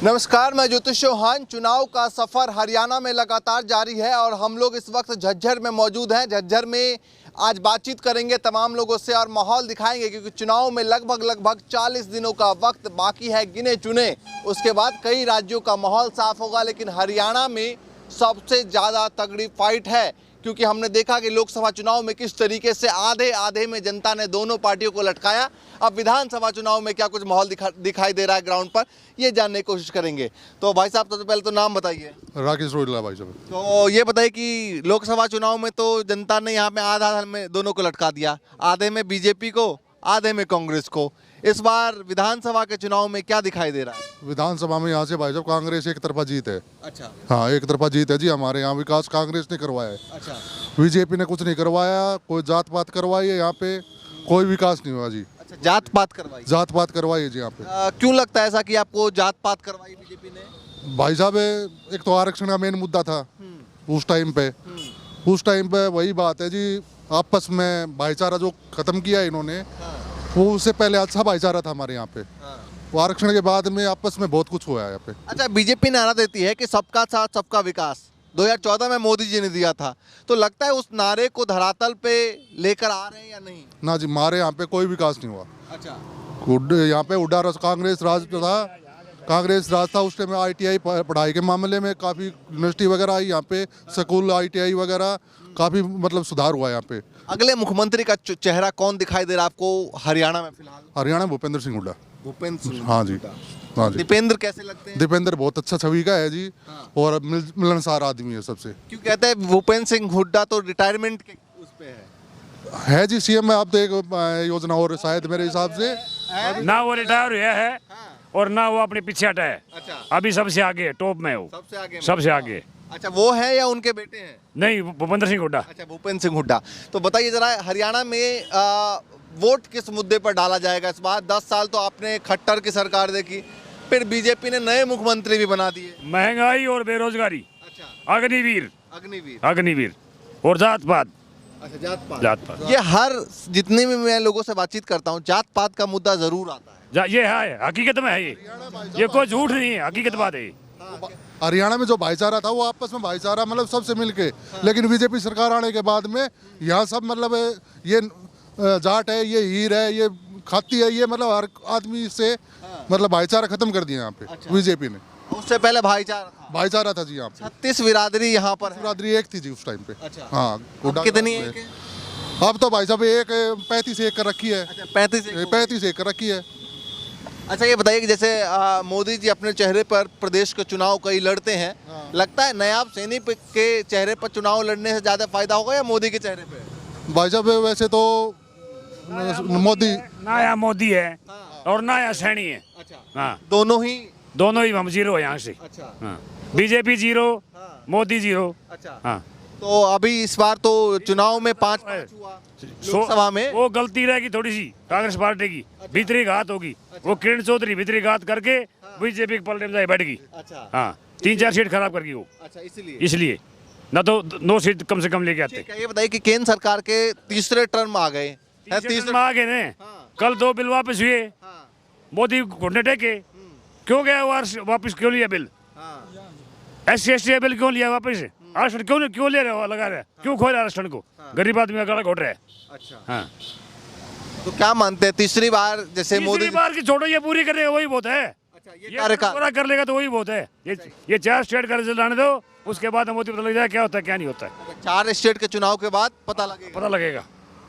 नमस्कार, मैं ज्योतिष चौहान। चुनाव का सफर हरियाणा में लगातार जारी है और हम लोग इस वक्त झज्जर में मौजूद हैं। झज्जर में आज बातचीत करेंगे तमाम लोगों से और माहौल दिखाएंगे, क्योंकि चुनाव में लगभग 40 दिनों का वक्त बाकी है गिने चुने। उसके बाद कई राज्यों का माहौल साफ होगा, लेकिन हरियाणा में सबसे ज़्यादा तगड़ी फाइट है, क्योंकि हमने देखा कि लोकसभा चुनाव में किस तरीके से आधे में जनता ने दोनों पार्टियों को लटकाया। अब विधानसभा चुनाव में क्या कुछ माहौल दिखाई दे रहा है ग्राउंड पर, ये जानने की कोशिश करेंगे। तो भाई साहब, सबसे पहले तो नाम बताइए। राकेश रोहिला भाई साहब। तो ये बताइए कि लोकसभा चुनाव में तो जनता ने यहाँ पे आधा में दोनों को लटका दिया, आधे में बीजेपी को, आधे में कांग्रेस को। इस बार विधानसभा के चुनाव में क्या दिखाई दे रहा है? विधानसभा में यहाँ से भाई साहब कांग्रेस एक तरफा जीत है। अच्छा। हाँ, एक तरफा जीत है जी। हमारे यहाँ विकास कांग्रेस ने करवाया है। अच्छा। बीजेपी ने कुछ नहीं करवाया। कोई जात पात करवाई है यहाँ पे, कोई विकास नहीं हुआ जी। अच्छा, जात पात करवाई? जात पात करवाई है जी यहाँ पे। क्यों लगता है ऐसा कि आपको जात पात करवाई बीजेपी ने? भाई साहब, एक तो आरक्षण का मेन मुद्दा था उस टाइम पे। उस टाइम पे वही बात है जी, आपस में भाईचारा जो खत्म किया है इन्होंने, वो उससे पहले अच्छा भाईचारा था हमारे यहाँ पे। वो आरक्षण के बाद में आपस में बहुत कुछ हुआ है यहाँ पे। अच्छा, बीजेपी नारा देती है कि सबका साथ सबका विकास, 2014 में मोदी जी ने दिया था, तो लगता है उस नारे को धरातल पे लेकर आ रहे हैं या नहीं? ना जी, हमारे यहाँ पे कोई विकास नहीं हुआ। अच्छा। यहाँ पे उड्डा कांग्रेस राज था उस टाइम में। ITI पढ़ाई के मामले में काफ़ी यूनिवर्सिटी वगैरह आई यहाँ पे, स्कूल ITI वगैरह काफ़ी मतलब सुधार हुआ यहाँ पे। अगले मुख्यमंत्री का चेहरा कौन दिखाई दे रहा है आपको हरियाणा में फिलहाल? हरियाणा भूपेंद्र सिंह हुड्डा। भूपेंद्र सिंह। हाँ जी, हाँ जी। दीपेंद्र कैसे लगते हैं? दीपेंद्र बहुत अच्छा छवि का है जी। और मिलनसार आदमी है सबसे। क्यों कहते हैं भूपेंद्र सिंह हुड्डा तो रिटायरमेंट के उस पे है जी। CM में आप तो एक योजना और शायद मेरे हिसाब से ना वो रिटायर हुआ है और ना वो अपने पीछे हटा है। अच्छा। अभी सबसे आगे टॉप में वो, सबसे आगे। अच्छा, वो है या उनके बेटे हैं? नहीं, भूपेंद्र सिंह हुड्डा। अच्छा, भूपेंद्र सिंह हुड्डा। तो बताइए जरा, हरियाणा में वोट किस मुद्दे पर डाला जाएगा इस बार? 10 साल तो आपने खट्टर की सरकार देखी, फिर बीजेपी ने नए मुख्यमंत्री भी बना दिए। महंगाई और बेरोजगारी। अच्छा। अग्निवीर और जात पात। अच्छा, जात पात। ये हर जितने भी मैं लोगों से बातचीत करता हूँ, जात पात का मुद्दा जरूर आता है। ये है, हकीकत में है ये कोई झूठ नहीं है, हकीकत बात है। हरियाणा में जो भाईचारा था वो आपस में भाईचारा मतलब सबसे मिलके। लेकिन बीजेपी सरकार आने के बाद में यहाँ सब मतलब ये जाट है, ये हीर है, ये खाती है, ये मतलब हर आदमी से मतलब भाईचारा खत्म कर दिया यहाँ पे। अच्छा। बीजेपी ने। उससे पहले भाईचारा था जी यहाँ पे। 36 बिरादरी यहाँ पर। बिरादरी एक थी जी उस टाइम पे। अच्छा। हाँ। कितनी? अब तो भाई साहब एक 35 एक कर रखी है। अच्छा, 35 एक कर रखी है। अच्छा, ये बताइए कि जैसे मोदी जी अपने चेहरे पर प्रदेश के चुनाव कई लड़ते हैं। लगता है नायाब सैनी के चेहरे पर चुनाव लड़ने से ज्यादा फायदा होगा या मोदी के चेहरे पे? भाई साहब, वैसे तो मोदी है और नया सैनी है। अच्छा। हाँ, दोनों ही हम जीरो है यहाँ से। अच्छा। हाँ, बीजेपी जीरो, मोदी जीरो। अच्छा। हाँ, तो अभी इस बार तो चुनाव में 5 हुआ लोकसभा में। वो गलती रहेगी थोड़ी सी कांग्रेस पार्टी की। भीतरी घात होगी। वो किरण चौधरी भीतरी घात करके बीजेपी के पलटे में बैठ गई। अच्छा। हाँ, 3-4 सीट खराब कर गई वो। अच्छा, इसलिए न तो 9 सीट कम से कम लेके आते। ये बताइए कि केंद्र सरकार के तीसरे टर्म आ गए। तीसरे आ गए ने। कल 2 बिल वापस हुए। मोदी घुटने टेके। क्यों गया वापस? क्यों लिया बिल? SC/ST बिल क्यों लिया वापस? आरक्षण क्यों ले रहे हो, लगा रहे? क्यों खो रहे आरक्षण को? गरीब आदमी का गला घोट रहा है। अच्छा। हाँ, तो क्या मानते हैं, तीसरी बार जैसे मोदी बार की छोड़ो, ये पूरी करेगा वही बहुत है। अच्छा, ये पूरा कर लेगा तो वही बहुत है। ये 4 स्टेट का रिजल्ट आने दो, उसके बाद मोदी पता लग जाए क्या होता है क्या नहीं होता है। 4 स्टेट के चुनाव के बाद पता लगेगा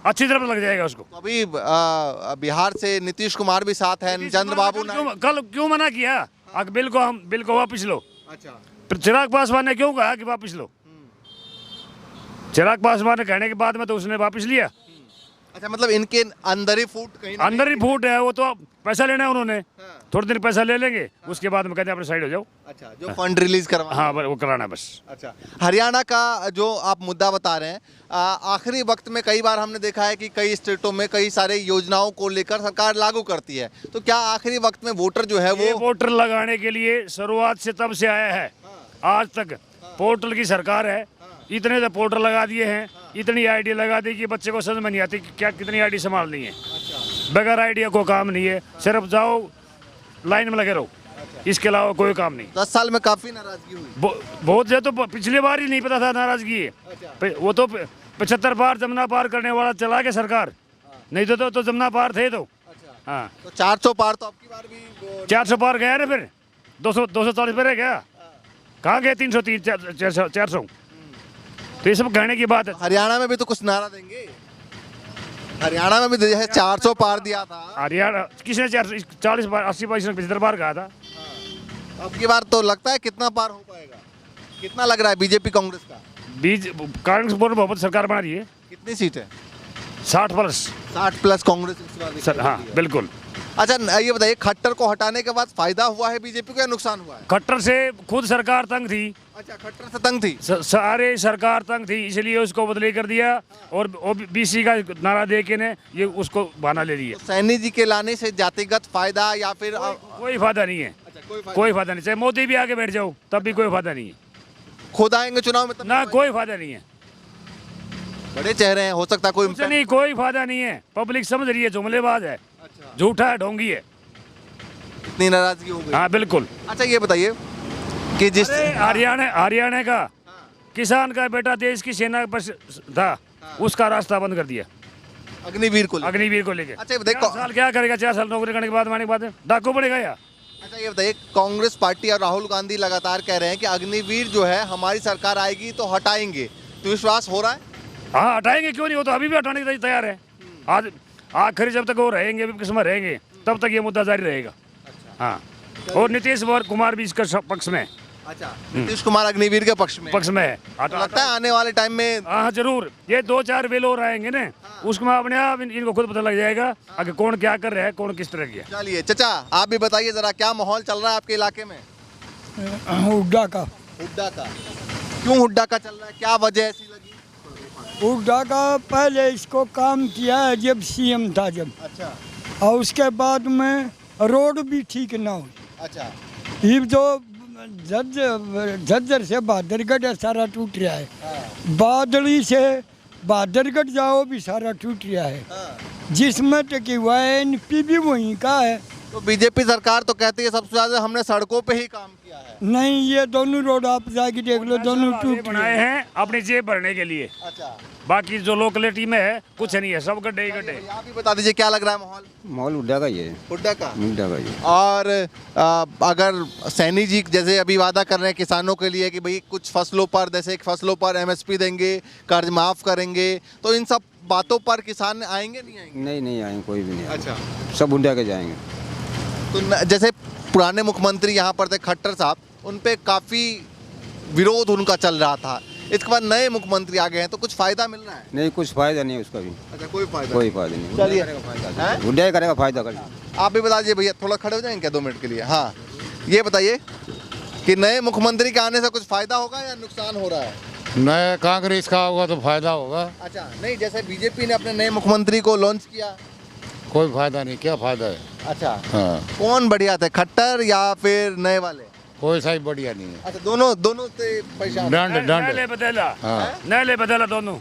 अच्छी तरह लग जाएगा उसको। तो अभी बिहार से नीतीश कुमार भी साथ है, चंद्रबाबू नायडू। कल क्यों मना किया बिल को वापस लो? अच्छा। चिराग पासवान ने क्यों कहा कि वापस लो? चिराग पासवान ने कहने के बाद में तो उसने वापस लिया। अच्छा, मतलब इनके अंदर ही फूट है। वो तो पैसा लेना है उन्होंने। थोड़े दिन पैसा ले लेंगे, उसके बाद में कहते हैं अपने साइड हो जाओ। अच्छा, जो फंड रिलीज करवा। हाँ, वो कराना बस। अच्छा, हरियाणा का जो आप मुद्दा बता रहे हैं, आखिरी वक्त में कई बार हमने देखा है कि कई स्टेटों में कई सारे योजनाओं को लेकर सरकार लागू करती है, तो क्या आखिरी वक्त में वोटर जो है वो वोटर लगाने के लिए शुरुआत से तब से आया है आज तक। पोर्टल की सरकार है, इतने तो पोर्टल लगा दिए हैं, इतनी ID लगा दी कि बच्चे को समझ में नहीं आती कि क्या कितनी ID संभालनी है। बगैर आइडिया को काम नहीं है। सिर्फ जाओ लाइन में लगे रहो। इसके अलावा कोई काम नहीं। 10 साल में काफी नाराजगी हुई। बहुत ज्यादा तो पिछली बार ही नहीं पता था नाराजगी है। वो तो 75 पार जमुना पार करने वाला चला के सरकार, नहीं तो जमुना पार थे तो। हाँ, तो 400 पार तो आपकी बार भी 400 पार गया ना, फिर 240 पे रह गया। कहाँ गए 303 400? तो ये सब कहने की बात है। हरियाणा में भी तो कुछ नारा देंगे। हरियाणा में भी जैसे 400 पार दिया था, हरियाणा किसने 40 पार 80 पार 75 पार कहा था। अब की बार तो लगता है कितना पार हो पाएगा? कितना लग रहा है बीजेपी कांग्रेस का? कांग्रेस बहुमत सरकार बना रही है। कितनी सीट है? 60+। 60 प्लस कांग्रेस इस बार सर हाँ बिल्कुल। अच्छा ये बताइए, खट्टर को हटाने के बाद फायदा हुआ है बीजेपी को या नुकसान हुआ है? खट्टर से खुद सरकार तंग थी। अच्छा, खट्टर से तंग थी। सारे सरकार तंग थी, इसलिए उसको बदली कर दिया और बीसी का नारा दे के ने ये उसको बहाना ले लिया। तो सैनी जी के लाने से जातिगत फायदा या फिर कोई फायदा नहीं है। कोई फायदा नहीं, चाहे मोदी भी आगे बैठ जाओ तब भी कोई फायदा नहीं है। खुद आएंगे चुनाव में तब ना, कोई फायदा नहीं है। बड़े चेहरे हैं, हो सकता है कोई नहीं, कोई फायदा नहीं है। पब्लिक समझ रही है जुमलेबाज है, झूठा है, ढोंगी है। इतनी नाराजगी हो गई। हाँ बिल्कुल। अच्छा ये बताइए कि जिस हरियाणा का किसान का बेटा देश की सेना पर था, उसका रास्ता बंद कर दिया अग्निवीर को लेके। अच्छा देखो, 4 साल क्या करेगा? 4 साल नौकरी करने के बाद माने के बाद डाकू पड़ेगा या? अच्छा ये बताइए, कांग्रेस पार्टी और राहुल गांधी लगातार कह रहे हैं कि अग्निवीर जो है हमारी सरकार आएगी तो हटाएंगे, तो विश्वास हो रहा है? हाँ हटाएंगे, क्यों नहीं, वो तो अभी भी हटाने के लिए तैयार है। आज आखिर जब तक वो रहेंगे, किस्म रहेंगे, तब तक ये मुद्दा जारी रहेगा। हाँ, और नीतीश कुमार भी इसका पक्ष में। अच्छा, नीतीश कुमार अग्निवीर के पक्ष में है। तो लगता है आने वाले टाइम में हाँ जरूर, ये 2-4 बिल और आएंगे ना, उसमें अपने आप इनको खुद पता लग जाएगा आगे कौन क्या कर रहा है, कौन किस तरह किया। चलिए चाचा, आप भी बताइए जरा, क्या माहौल चल रहा है आपके इलाके में? हुड्डा का क्यों हुड्डा का चल रहा है? क्या वजह ऐसी लगी? हुड्डा का पहले इसको काम किया है जब सीएम था जब। अच्छा। और उसके बाद में रोड भी ठीक ना हुई। अच्छा। ये जो झज्जर से बहादुरगढ़ सारा टूट रहा है। बादली से बहादुरगढ़ जाओ भी सारा टूट रहा है। जिसमें टिकी हुआ है एनपी भी वहीं का है। तो बीजेपी सरकार तो कहती है सबसे ज्यादा हमने सड़कों पे ही काम किया है। नहीं, ये दोनों रोड आप जाके देख लो, दोनों टूट बनाए हैं अपनी जेब भरने के लिए। अच्छा। बाकी जो लोकलिटी में है कुछ नहीं है, सब गड्ढे ही गड्ढे। आप भी बता दीजिए क्या लग रहा है माहौल? माहौल हुड्डा का ही है। हुड्डा का ही है। और अगर सैनी जी जैसे अभी वादा कर रहे हैं किसानों के लिए कि भाई कुछ फसलों पर, जैसे फसलों पर एमएसपी देंगे, कर्ज माफ करेंगे, तो इन सब बातों पर किसान आएंगे नहीं आएंगे? नहीं आएंगे, कोई भी नहीं। अच्छा। सब हुड्डा के जाएंगे। तो जैसे पुराने मुख्यमंत्री यहाँ पर थे खट्टर साहब, उन पे काफी विरोध उनका चल रहा था, इसके बाद नए मुख्यमंत्री आ गए हैं, तो कुछ फायदा मिल रहा है? नहीं, कुछ फायदा नहीं है उसका भी। अच्छा, कोई फायदा नहीं। चलिए, हुड्डा करेगा फायदा कर। आप भी बता दीजिए भैया, थोड़ा खड़े हो जाएंगे क्या 2 मिनट के लिए? हाँ, ये बताइए कि नए मुख्यमंत्री के आने से कुछ फायदा होगा या नुकसान हो रहा है? नया कांग्रेस का होगा तो फायदा होगा। अच्छा, नहीं जैसे बीजेपी ने अपने नए मुख्यमंत्री को लॉन्च किया, कोई फायदा नहीं। क्या फायदा है? अच्छा। हाँ। कौन बढ़िया थे, खट्टर या फिर नए वाले? कोई सही बढ़िया नहीं है। अच्छा, दोनों से परेशान? नैले बदला दोनों।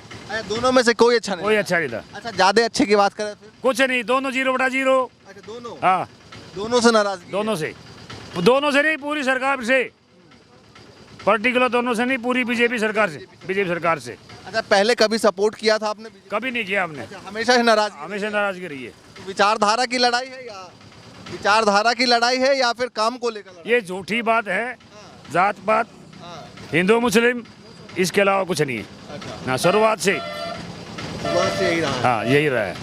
दोनों में से कोई अच्छा नहीं? कोई अच्छा नहीं था। अच्छा, ज्यादा अच्छे की बात करें फिर? कुछ नहीं, दोनों 0/0। अच्छा, दोनों? हाँ, दोनों से नाराजगी? दोनों से नहीं, पूरी सरकार से, पर्टिकुलर दोनों से नहीं, पूरी बीजेपी सरकार से। अच्छा, पहले कभी सपोर्ट किया था आपने? कभी नहीं किया हमने। अच्छा, हमेशा नाराजगी रही है। तो विचारधारा की लड़ाई है या फिर काम को लेकर लड़ाई? ये झूठी बात है। जात पात, हिंदू मुस्लिम, इसके अलावा कुछ नहीं है। अच्छा। ना, शुरुआत से यही रहा है। हाँ यही रहा है।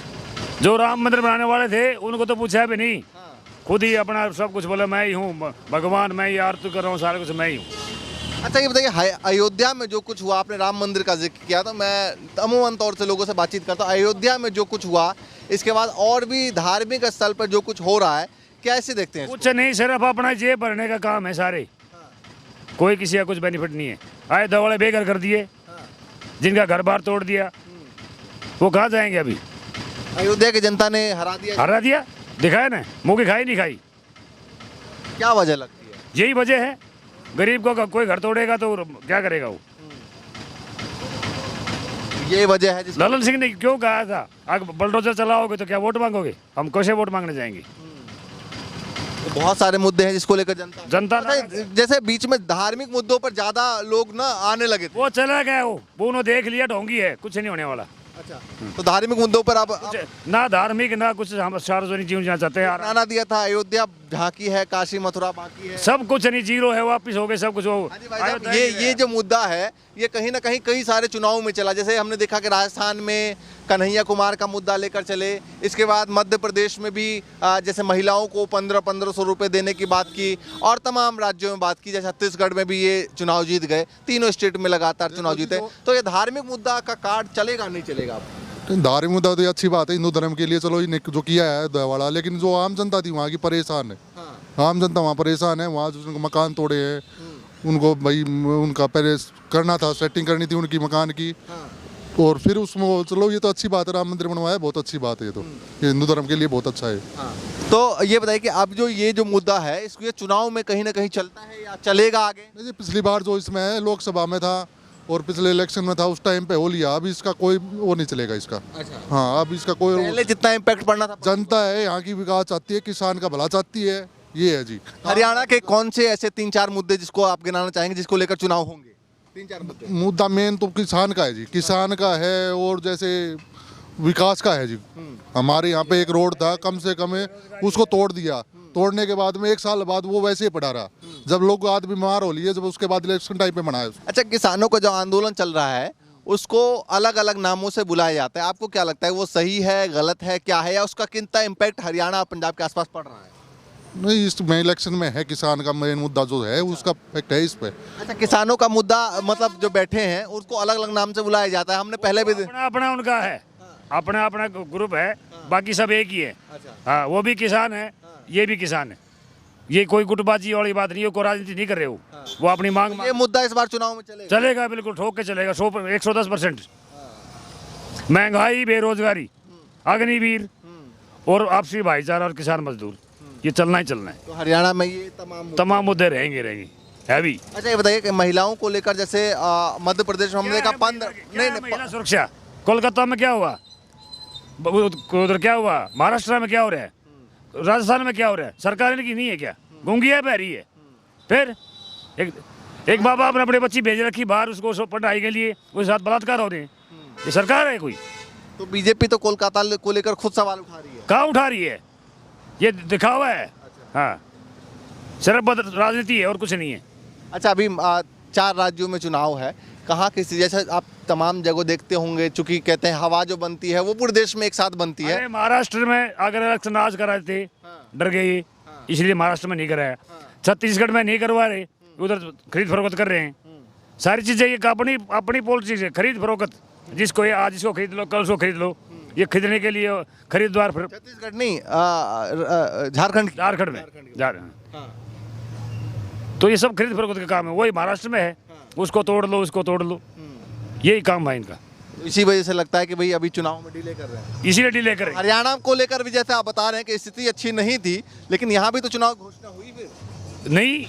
जो राम मंदिर बनाने वाले थे उनको तो पूछा भी नहीं, खुद ही अपना सब कुछ बोले मैं ही हूँ भगवान, मैं ही आरती कर रहा हूँ, सारा कुछ मैं ही हूँ। अच्छा ये बताइए, अयोध्या में जो कुछ हुआ, आपने राम मंदिर का जिक्र किया, तो मैं अमूमन तौर से लोगों से बातचीत करता हूँ, अयोध्या में जो कुछ हुआ, इसके बाद और भी धार्मिक स्थल पर जो कुछ हो रहा है, कैसे देखते हैं? कुछ नहीं, सिर्फ अपना जेब भरने का काम है सारे। कोई किसी का कुछ बेनिफिट नहीं है। आए दवाड़े बेघर कर दिए, जिनका घर बार तोड़ दिया, वो कहाँ जाएंगे? अभी अयोध्या की जनता ने हरा दिया, दिखाया ना, मुँह की खाई नहीं खाई। क्या वजह लगती है? यही वजह है, गरीब को कोई घर तोड़ेगा तो क्या करेगा वो? ये वजह है। ललन सिंह ने क्यों कहा था आग बलडोजर चलाओगे तो क्या वोट मांगोगे? हम कैसे वोट मांगने जाएंगे? बहुत सारे मुद्दे हैं जिसको लेकर जनता अच्छा, जैसे बीच में धार्मिक मुद्दों पर ज्यादा लोग ना आने लगे थे। वो चला गया, वो उन्होंने देख लिया ढोंगी है, कुछ नहीं होने वाला। अच्छा, तो धार्मिक मुद्दों पर आप ना धार्मिक ना कुछ, हम सार्वजनिक जीवन जीना चाहते हैं। नारा दिया था अयोध्या झांकी है, काशी मथुरा बाकी है, सब कुछ नहीं, जीरो है, वापिस हो गए सब कुछ। हाँ जी भाई साहब, ये जो मुद्दा है ये कहीं ना कहीं कई सारे चुनाव में चला। जैसे हमने देखा कि राजस्थान में कन्हैया कुमार का मुद्दा लेकर चले, इसके बाद मध्य प्रदेश में भी जैसे महिलाओं को 1500 रुपए देने की बात की, और तमाम राज्यों में बात की, जैसे छत्तीसगढ़ में भी ये चुनाव जीत गए, तीनों स्टेट में लगातार चुनाव जीते। तो ये धार्मिक मुद्दा का कार्ड चलेगा नहीं चलेगा? धार्मिक मुद्दा तो ये अच्छी बात है हिंदू धर्म के लिए, चलो ये जो किया है दयावाड़ा, लेकिन जो आम जनता थी वहाँ की परेशान है। आम जनता वहाँ परेशान है, वहाँ जो मकान तोड़े हैं उनको भाई उनका पहले करना था, सेटिंग करनी थी उनकी मकान की, और फिर उसमें चलो ये तो अच्छी बात है, राम मंदिर बनवाया, बहुत अच्छी बात है, ये तो ये हिंदू धर्म के लिए बहुत अच्छा है। तो ये बताइए कि अब जो ये जो मुद्दा है इसको ये चुनाव में कहीं ना कहीं चलता है या चलेगा आगे? नहीं, पिछली बार जो इसमें है लोकसभा में था और पिछले इलेक्शन में था, उस टाइम पे हो लिया, अब इसका कोई वो नहीं चलेगा इसका। अच्छा, हाँ, अब इसका कोई पहले जितना इम्पैक्ट पड़ना था। जनता है यहाँ की विकास चाहती है, किसान का भला चाहती है, ये है जी। हरियाणा के कौन से ऐसे 3-4 मुद्दे जिसको आप गिनाना चाहेंगे जिसको लेकर चुनाव होंगे? 3-4 मुद्दे। मुद्दा मेन तो किसान का है जी, किसान का है, और जैसे विकास का है जी। हमारे यहाँ पे एक रोड था, कम से कम उसको तोड़ दिया, तोड़ने के बाद में 1 साल बाद वो वैसे ही पड़ा रहा, जब लोग आदमी बीमार हो लिए, जब उसके बाद इलेक्शन टाइम पे बनाया। अच्छा, किसानों का जो आंदोलन चल रहा है उसको अलग अलग नामों से बुलाया जाता है, आपको क्या लगता है वो सही है, गलत है, क्या है, या उसका कितना इम्पैक्ट हरियाणा पंजाब के आसपास पड़ रहा है? नहीं, इसमें इलेक्शन में है किसान का मेन मुद्दा जो है उसका इफेक्ट है इस पे। अच्छा, किसानों का मुद्दा मतलब जो बैठे हैं उसको अलग अलग नाम से बुलाया जाता है, हमने पहले भी अपना अपना उनका है, अपना अपना ग्रुप है, बाकी सब एक ही है। हाँ, वो भी किसान है, ये भी किसान है, ये कोई गुटबाजी वाली बात नहीं है, कोई राजनीति नहीं कर रहे वो अपनी मांग। ये मुद्दा इस बार चुनाव में चलेगा? चलेगा, बिल्कुल ठोक के चलेगा, 110%। महंगाई, बेरोजगारी, अग्निवीर और आपसी भाईचारा और किसान मजदूर, ये चलना ही चलना है। तो हरियाणा में ये तमाम मुद्दे रहेंगे हैवी। अच्छा, ये बताइए कि महिलाओं को लेकर जैसे मध्य प्रदेश में हमने देखा 15 नहीं महिला सुरक्षा, कोलकाता में क्या हुआ, उधर क्या हुआ, महाराष्ट्र में क्या हो रहा है, राजस्थान में क्या हो रहा है, सरकार की नहीं है क्या, गूंगी है, बहरी है। फिर एक बाबा अपने अपने बच्ची भेज रखी बाहर, उसको पढ़ाई के लिए, उसके साथ बलात्कार हो रहे हैं, ये सरकार है कोई? तो बीजेपी तो कोलकाता को लेकर खुद सवाल उठा रही है। कहाँ उठा रही है, ये दिखावा है। हाँ, सिर्फ राजनीति है और कुछ नहीं है। अच्छा, अभी 4 राज्यों में चुनाव है, कहाँ किसी जैसे आप तमाम जगह देखते होंगे, चूंकि कहते हैं हवा जो बनती है वो पूरे देश में एक साथ बनती है। महाराष्ट्र में अगर इलेक्शन आज कराए थे, डर गए, इसलिए महाराष्ट्र में नहीं कराया। छत्तीसगढ़ में नहीं करवा रहे, उधर खरीद फरोख्त कर रहे हैं। सारी चीजें ये अपनी अपनी पॉलिसी है, खरीद फरोख्त, जिसको ये आज इसको खरीद लो, कल उसको खरीद लो, ये खरीदने के लिए खरीददार। फिर छत्तीसगढ़ नहीं, झारखंड में तो ये सब खरीद फरोख्त का काम है, वही महाराष्ट्र में है, उसको तोड़ लो, उसको तोड़ लो, यही काम है इनका। इसी वजह से लगता है कि भाई अभी चुनाव में डिले कर रहे हैं, इसीलिए डिले कर रहे हैं। हरियाणा को लेकर भी जैसे आप बता रहे हैं कि स्थिति अच्छी नहीं थी, लेकिन यहाँ भी तो चुनाव घोषणा हुई फिर नहीं,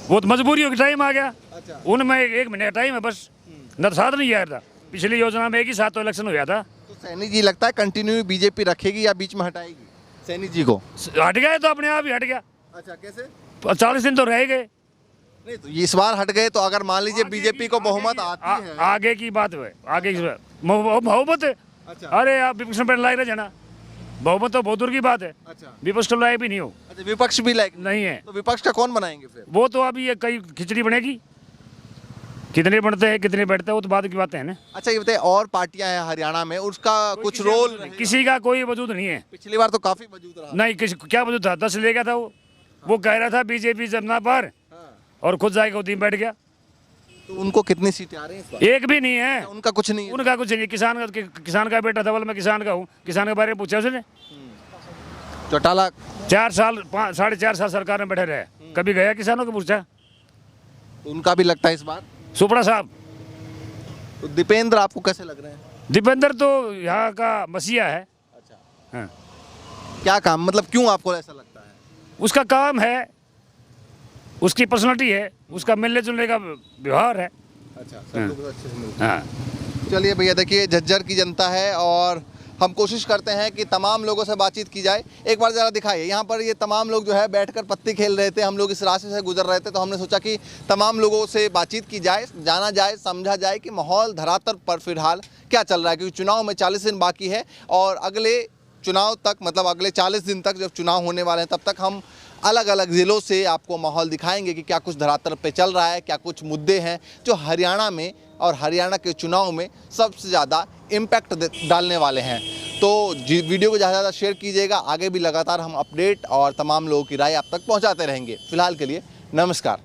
वो तो मजबूरी हो, टाइम आ गया। अच्छा, उनमें 1 महीने टाइम है बस, न तो साथ नहीं आया था, पिछली योजना में एक ही साथ तो इलेक्शन हुआ था। तो सैनी जी लगता है कंटिन्यू बीजेपी रखेगी या बीच में हटाएगी सैनी जी को? हट गया तो अपने आप ही हट गया। अच्छा, कैसे? 40 दिन तो रह गए। नहीं, तो इस बार हट गए तो अगर मान लीजिए बीजेपी को बहुमत आती है, आगे की बात है, आगे की बहुमत है। अच्छा, अरे आप विपक्ष में लायक रह जाना, बहुमत तो बहुत दूर की बात है, अच्छा, विपक्ष तो लायक भी नहीं हो। अच्छा, विपक्ष भी लायक नहीं है तो विपक्ष का कौन बनाएंगे फिर? वो तो अभी ये कई खिचड़ी बनेगी, कितने बढ़ते हैं कितने बैठते हैं वो तो बाद की बातें हैं ना। अच्छा, ये बताइए और पार्टियां हैं हरियाणा में, उसका कुछ रोल? किसी का कोई वजूद नहीं है। पिछली बार तो काफी वजूद रहा। नहीं, क्या वजूद था, 10 ले गया था वो कह रहा था बीजेपी जब ना पार, और खुद जाके गोदी में बैठ गया। तो उनको कितनी सीटें आ रही हैं इस बार? एक भी नहीं है, उनका कुछ नहीं है। उनका कुछ नहीं। किसान का बेटा था, बोले मैं किसान का हूँ, किसान के बारे में पूछा उसने। चौटाला 4 साल 4.5 साल सरकार में बैठे रहे, कभी गया किसानों को पूछा? तो उनका भी लगता है इस बार। सुपड़ा साहब। तो दीपेंद्र आपको कैसे लग रहे हैं? दीपेंद्र तो यहाँ का मसीहा है। अच्छा, हाँ। क्या काम, मतलब क्यों आपको ऐसा लगता है? उसका काम है, उसकी पर्सनालिटी है, उसका मिलने जुलने का व्यवहार है। अच्छा, सब लोग अच्छे से मिलते हैं। हाँ। चलिए भैया, देखिए झज्जर की जनता है और हम कोशिश करते हैं कि तमाम लोगों से बातचीत की जाए। एक बार ज़रा दिखाइए, यहाँ पर ये तमाम लोग जो है बैठकर पत्ती खेल रहे थे। हम लोग इस रास्ते से गुजर रहे थे तो हमने सोचा कि तमाम लोगों से बातचीत की जाए, जाना जाए, समझा जाए कि माहौल धरातल पर फिलहाल क्या चल रहा है, क्योंकि चुनाव में 40 दिन बाकी है और अगले चुनाव तक, मतलब अगले 40 दिन तक जब चुनाव होने वाले हैं, तब तक हम अलग अलग ज़िलों से आपको माहौल दिखाएंगे कि क्या कुछ धरातल पे चल रहा है, क्या कुछ मुद्दे हैं जो हरियाणा में और हरियाणा के चुनाव में सबसे ज़्यादा इम्पैक्ट डालने वाले हैं। तो वीडियो को ज़्यादा से ज़्यादा शेयर कीजिएगा। आगे भी लगातार हम अपडेट और तमाम लोगों की राय आप तक पहुंचाते रहेंगे। फिलहाल के लिए नमस्कार।